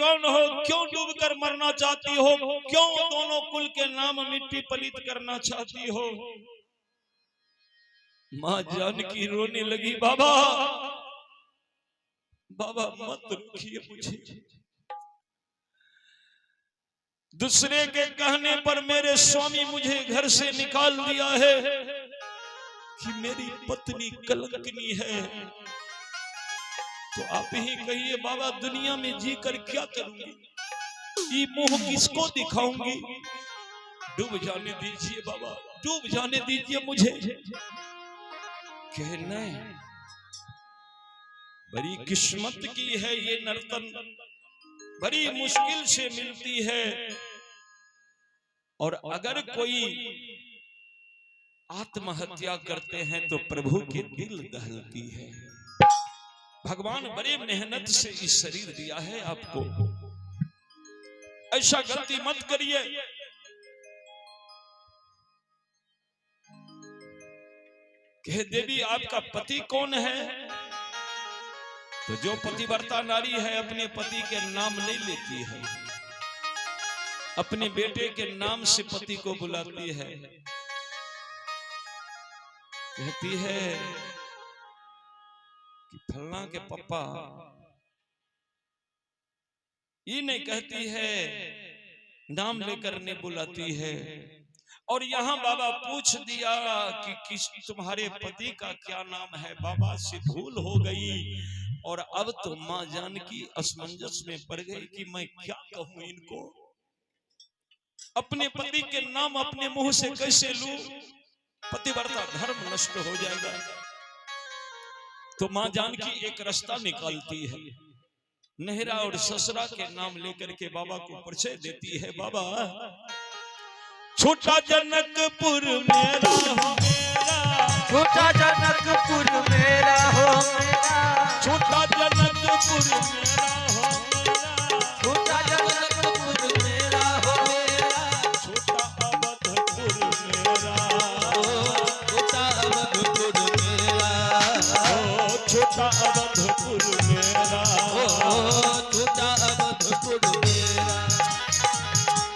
कौन हो, क्यों डूबकर मरना चाहती हो, क्यों दोनों कुल के नाम मिट्टी पलित करना चाहती हो। मां जानकी रोने लगी, बाबा बाबा मत रुकिए मुझे। दूसरे के कहने पर मेरे स्वामी मुझे घर से निकाल दिया है कि मेरी पत्नी कलंकिनी है। तो आप ही कहिए बाबा, दुनिया में जी कर क्या करूंगी, ये मुंह किसको दिखाऊंगी। डूब जाने दीजिए बाबा, डूब जाने दीजिए मुझे। कहने बड़ी किस्मत की है ये नर्तन, बड़ी मुश्किल से मिलती है। और अगर कोई आत्महत्या करते हैं तो प्रभु के दिल दहलती है। भगवान बड़े मेहनत से इस शरीर दिया है आपको, ऐसा गलती मत करिए। कहे देवी आपका पति कौन है। तो जो पतिव्रता नारी है अपने पति के नाम नहीं लेती है, अपने बेटे के नाम से पति को बुलाती है। कहती है कि फलना के पप्पा, ये नहीं कहती है, नाम लेकर नहीं बुलाती है। और यहाँ बाबा पूछ दिया कि किस तुम्हारे पति का क्या नाम है। बाबा से भूल हो गई और अब तो मां जानकी असमंजस में पड़ गई कि मैं क्या कहूं इनको, अपने पति के नाम अपने मुंह से कैसे लूं, पतिव्रता धर्म नष्ट हो जाएगा। तो मां जानकी एक रास्ता निकालती है, नेहरा और ससुरा के नाम लेकर के बाबा को परिचय देती है। बाबा छोटा जनकपुर मेरा हो मेरा, छोटा जनकपुर मेरा हो मेरा, छोटा जनकपुर मेरा हो मेरा, छोटा जनकपुर मेरा हो मेरा, छोटा अवधपुर मेरा, छोटा अवधपुर मेरा, छोटा अवधपुर मेरा, छोटा अवधपुर मेरा।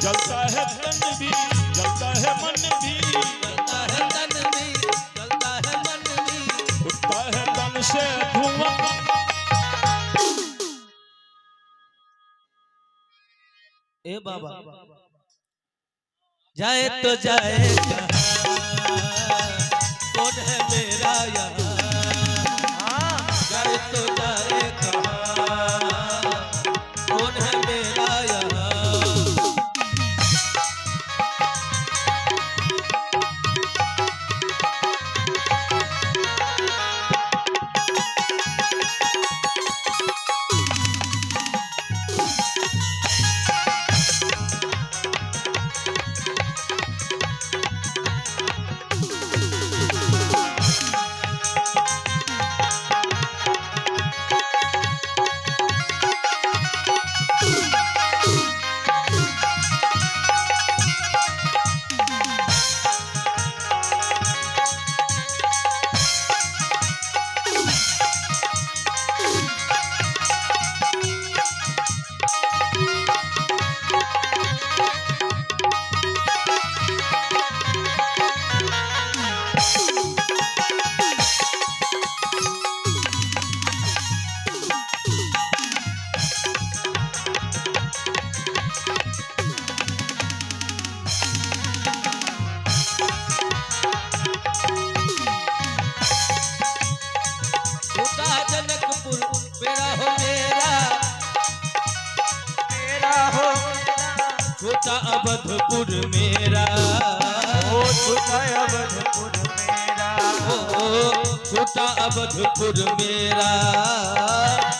जलता है तन भी, जलता है मन भी, जलता है तन भी, जलता है मन भी, उठता है तन से धुआं। ए बाबा जाए तो जाए कौन है मेरा यहाँ, जाए तो जाए कौन है मेरा यहाँ। छोटा अवधपुर मेरा, ओ छोटा अवधपुर मेरा, छोटा अवधपुर मेरा,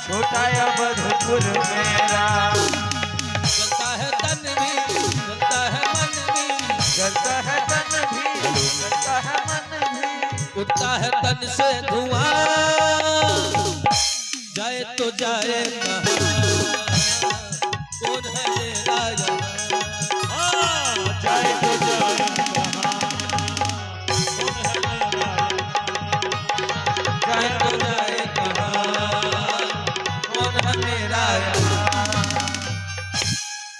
छोटा अवधपुर मेरा। जलता है तन भी, जलता है मन भी, जलता है तन भी, जलता है मन भी, उठता है तन से धुआं। जाए तो जाए कहाँ, कौन है मेरा यहाँ, जाए तो जाए कहाँ, जाए तो जाए कहाँ, कौन है मेरा यहाँ।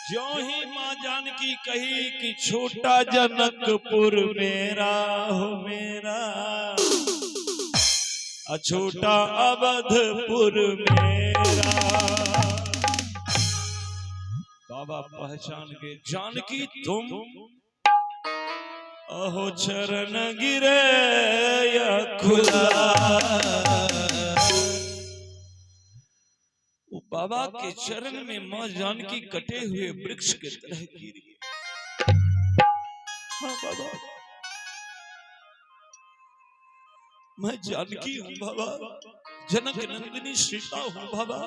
ज्यों ही माँ जानकी कही कि छोटा जनकपुर मेरा हो मेरा, छोटा अवधपुर मेरा। बाबा पहचान गए, जानकी तुम, अहो चरण गिरे या खुदा। वो बाबा के चरण में मां जानकी कटे हुए वृक्ष के तरह गिरी। हाँ बाबा, मैं जानकी हूँ बाबा, जनक नंदिनी सीता हूँ बाबा।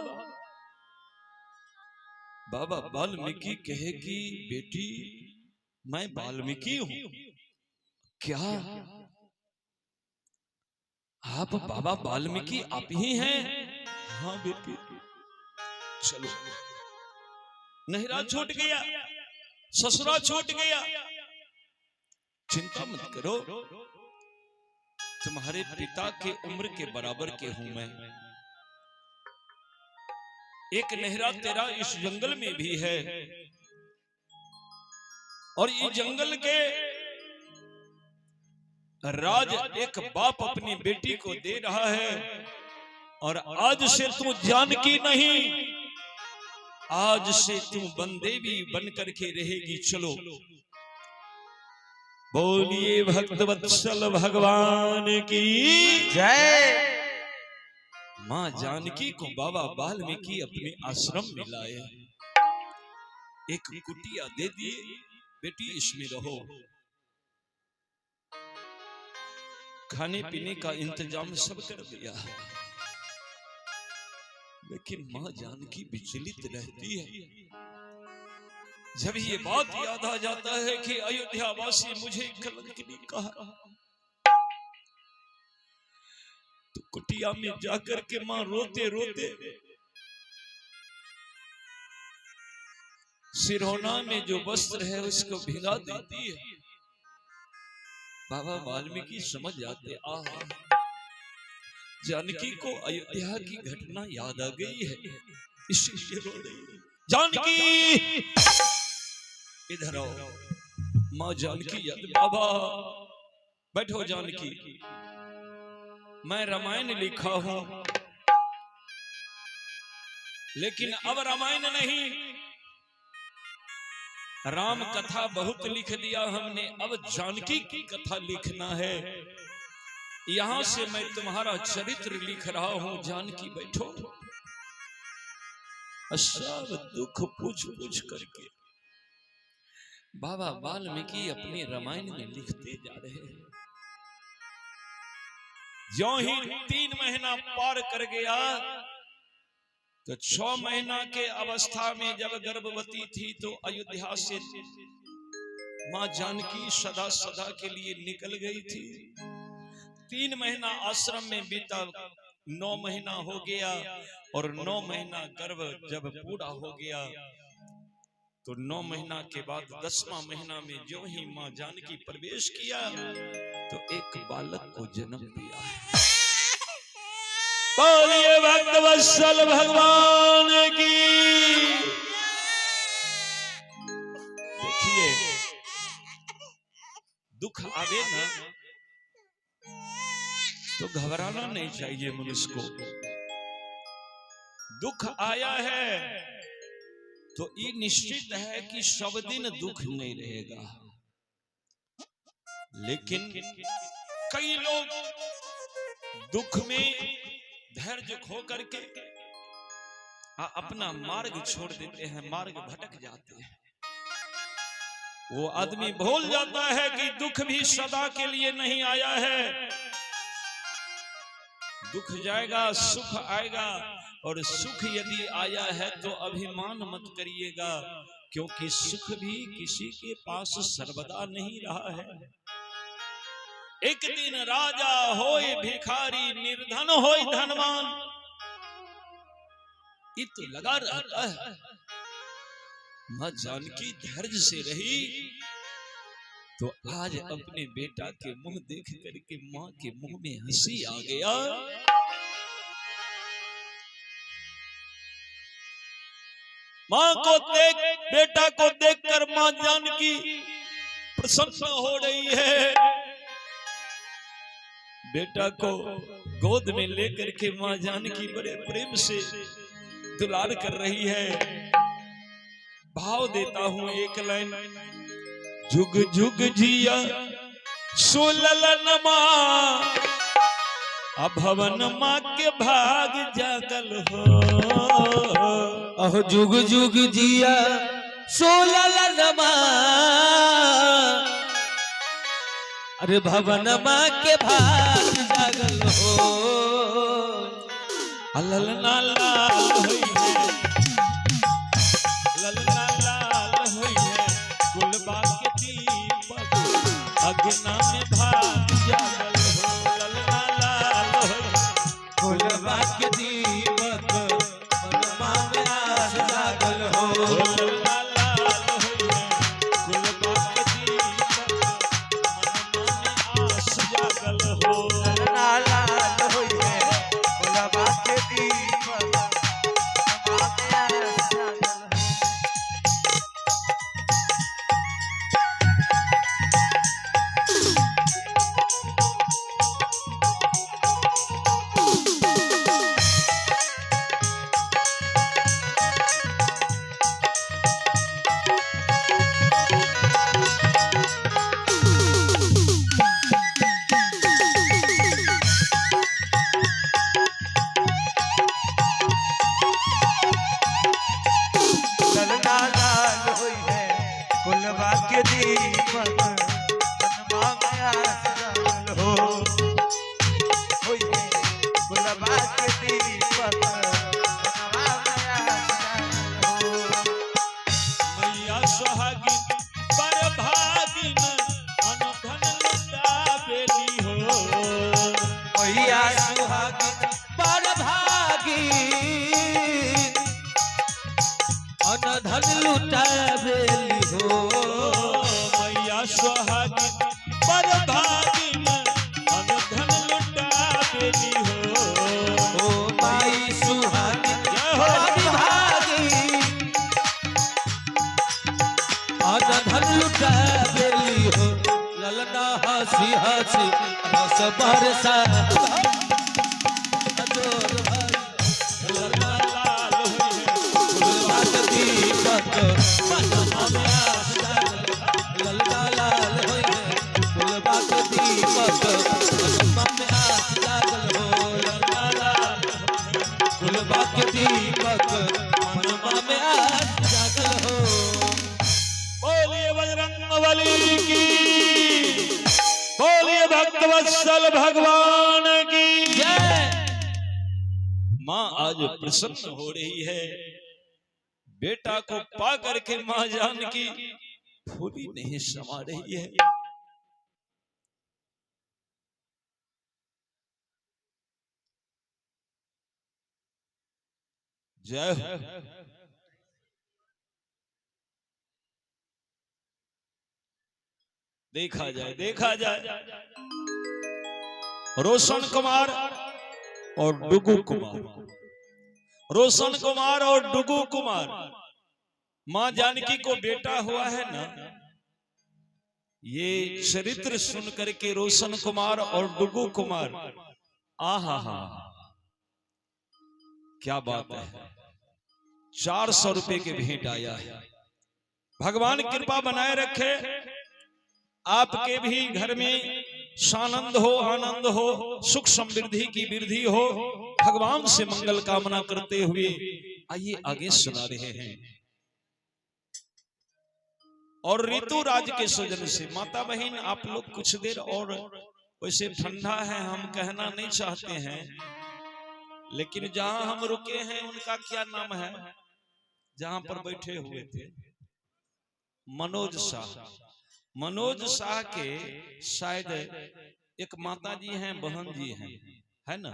बाबा वाल्मीकि कहे कि बेटी मैं वाल्मीकि हूँ क्या? आप बाबा वाल्मीकि आप ही हैं? हाँ बेटी। चलो, नहरा छूट गया, ससुरा छूट गया, चिंता मत करो, तुम्हारे पिता के उम्र के बराबर के हूं मैं। एक नहरा तेरा इस जंगल में भी है, और ये जंगल के राज एक बाप अपनी बेटी को दे रहा है। और आज से तू जानकी नहीं, आज से तू बनदेवी बनकर के रहेगी। चलो, बोलिए भक्त वत्सल भगवान की जय। मां जानकी को बाबा वाल्मीकि अपने आश्रम में लाए, एक कुटिया दे दिए, बेटी इसमें रहो, खाने पीने का इंतजाम सब कर दिया। लेकिन मां जानकी विचलित रहती है। जब ये बात याद आ जाता है कि अयोध्या वासी मुझे कलंकिनी कहा, तो कुटिया में जाकर के मां रोते रोते सिरहोना में जो वस्त्र है उसको भिगा देती है। बाबा वाल्मीकि समझ जाते, जानकी को अयोध्या की घटना याद आ गई है, इसलिए रो रही। जानकी इधर आओ। मां जानकी याद, बाबा बैठो जानकी, मैं रामायण लिखा हूं, लेकिन अब रामायण नहीं, राम कथा बहुत लिख दिया हमने, अब जानकी की कथा लिखना है। यहां से मैं तुम्हारा चरित्र लिख रहा हूं। जानकी बैठो। सब दुख पूछ पूछ करके बाबा वाल्मीकि अपने रामायण में लिखते जा रहे हैं। ज्यों ही 3 महीना पार कर गया, तो 6 महीना के अवस्था में जब गर्भवती थी, तो अयोध्या से मां जानकी सदा सदा के लिए निकल गई थी। 3 महीना आश्रम में बीता, 9 महीना हो गया, और 9 महीना गर्भ जब पूरा हो गया, तो 9 महीना के बाद 10वां महीना में जो ही मां जानकी प्रवेश किया, तो एक बालक को जन्म दिया। बोलिए भक्त वत्सल भगवान की। देखिए, दुख आवे ना तो घबराना नहीं चाहिए मनुष्य को। दुख आया है तो ये निश्चित है कि सब दिन दुख नहीं रहेगा, लेकिन कई लोग दुख में धैर्य खो करके अपना मार्ग छोड़ देते हैं, मार्ग भटक जाते हैं। वो आदमी भूल जाता है कि दुख भी सदा के लिए नहीं आया है। दुख जाएगा, सुख आएगा, और सुख यदि आया है तो अभिमान मत करिएगा, क्योंकि सुख भी किसी के पास सर्वदा नहीं रहा है। एक दिन राजा होए भिखारी, निर्धन होए धनवान, ये तो लगा रहता है। मां जानकी धैर्य से रही, तो आज अपने बेटा के मुंह देख करके मां के मुंह में हंसी आ गया। माँ को देख, बेटा को देखकर माँ जानकी प्रसन्न हो रही है। बेटा को गोद में लेकर के माँ जानकी बड़े प्रेम से दुलार कर रही है। भाव देता हूं एक लाइन, जुग जुग जिया सुललन माँ, अभवन माँ के भाग जागल हो। अहो जुग जुग जिया सोललन माँ, अरे भवन माँ के भाग जागल हो। ललना लाल होई है, ललना लाल होई है, कुलबा के दीपक अग्ना में भाग जागल हो। ललना लाल होई है, कुलबा के दीपक मनवा में आस जागल हो। ललना लाल होई है, कुलबा के दीपक मनवा में आस जागल हो। ललना लाल होई है, कुलबा के दीपक मनवा में आस जागल हो। ललना लाल होई है, कुलबा के दीपक मनवा में आस जागल हो। होई है, कुलबा के दीपक मनवा में आस जागल हो। मैया सुहागिन पर भागिन अनधन लुटा बेली हो। मैया सुहागिन पर भागी, अनधन लुटा बेली हो। मैया सुहागिन पर भागिन अनधन लुटा बेली हो। ओ माई सुहागिन जय हो। पर भागी, अनधन लुटा बेली हो। ललना हंसी हंसी रस बरसा, अजोर भरी ललना लाल होई है, कुलबा के दीपक मनवा में आस जागल हो। ललना लाल होई है, कुलबा के दीपक मनवा में आस जागल हो। ललना लाल कुलबा के दीपक मनवा में आस जागल हो। बोलिए बजरंगबली की, बोलिए भक्तवत्सल भगवान की जय। माँ आज प्रसन्न हो रही है। बेटा को पा करके माँ जानकी फूली नहीं समा रही है। जय हो। देखा जाए, देखा जाए, रोशन कुमार और डुगू कुमार, रोशन कुमार और डुगू कुमार, मां जानकी को बेटा हुआ है ना। ये चरित्र सुन करके रोशन कुमार और डुगू कुमार, आहा हा, क्या बात है। 400 रुपए के भेंट आया है। भगवान कृपा बनाए रखे, आपके भी घर में सानंद हो, आनंद हो, सुख समृद्धि की वृद्धि हो। भगवान से मंगल कामना करते हुए आइए आगे सुना रहे हैं। और ऋतु राज के सृजन से माता बहन आप लोग कुछ देर और, वैसे ठंडा है हम कहना नहीं चाहते हैं, लेकिन जहां हम रुके हैं उनका क्या नाम है, जहां पर बैठे हुए थे, मनोज शाह। मनोज शाह के शायद एक माता जी हैं, बहन जी हैं, है ना।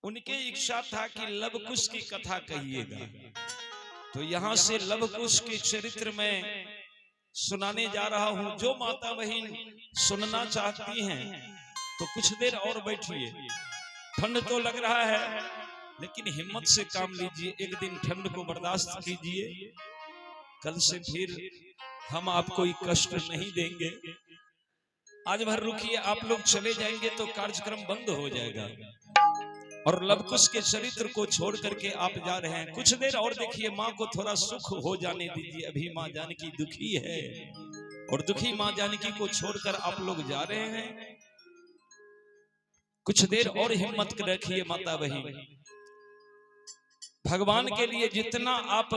उनके इच्छा था कि लव कुश की कथा कहिएगा, तो यहां से लव कुश के चरित्र में सुनाने जा रहा हूं। जो माता बहन सुनना चाहती हैं तो कुछ देर और बैठिए, ठंड तो लग रहा है, लेकिन हिम्मत से काम लीजिए, एक दिन ठंड को बर्दाश्त कीजिए, कल से फिर हम आपको कष्ट नहीं देंगे। आज भर रुकिए, आप लोग चले जाएंगे तो कार्यक्रम बंद हो जाएगा। और लवकुश के चरित्र को छोड़ करके आप जा रहे हैं, कुछ देर और देखिए, माँ को थोड़ा सुख हो जाने दीजिए। अभी माँ जानकी दुखी है और दुखी माँ जानकी को छोड़कर आप लोग जा रहे हैं। कुछ देर और हिम्मत रखिए माता बहन, भगवान के लिए जितना आप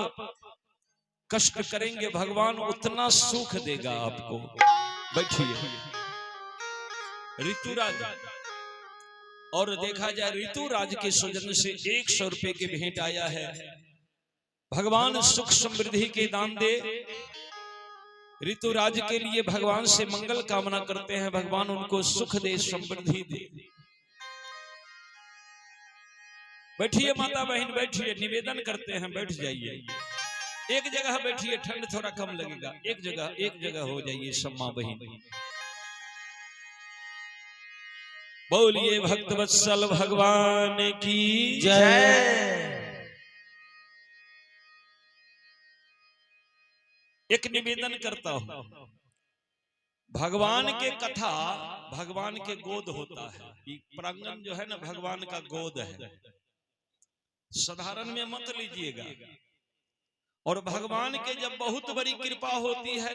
कष्ट करेंगे भगवान उतना सुख देगा आपको। बैठिए। ऋतुराज, और देखा जाए ऋतुराज के स्वजन से 100 रुपए की भेंट आया है। भगवान सुख समृद्धि के दान दे। ऋतुराज के लिए भगवान से मंगल कामना करते हैं, भगवान उनको सुख दे, समृद्धि दे। बैठिए माता बहन, बैठिए, निवेदन करते हैं, बैठ जाइए। एक जगह बैठिए, ठंड थोड़ा कम लगेगा। एक जगह हो जाइए सब माँ बहन। बोलिए भक्त वत्सल भगवान की जय। एक निवेदन करता हूं, भगवान के कथा भगवान के गोद होता है। प्रांगण जो है ना भगवान का गोद है, साधारण में मत लीजिएगा। और भगवान के जब बहुत बड़ी कृपा होती है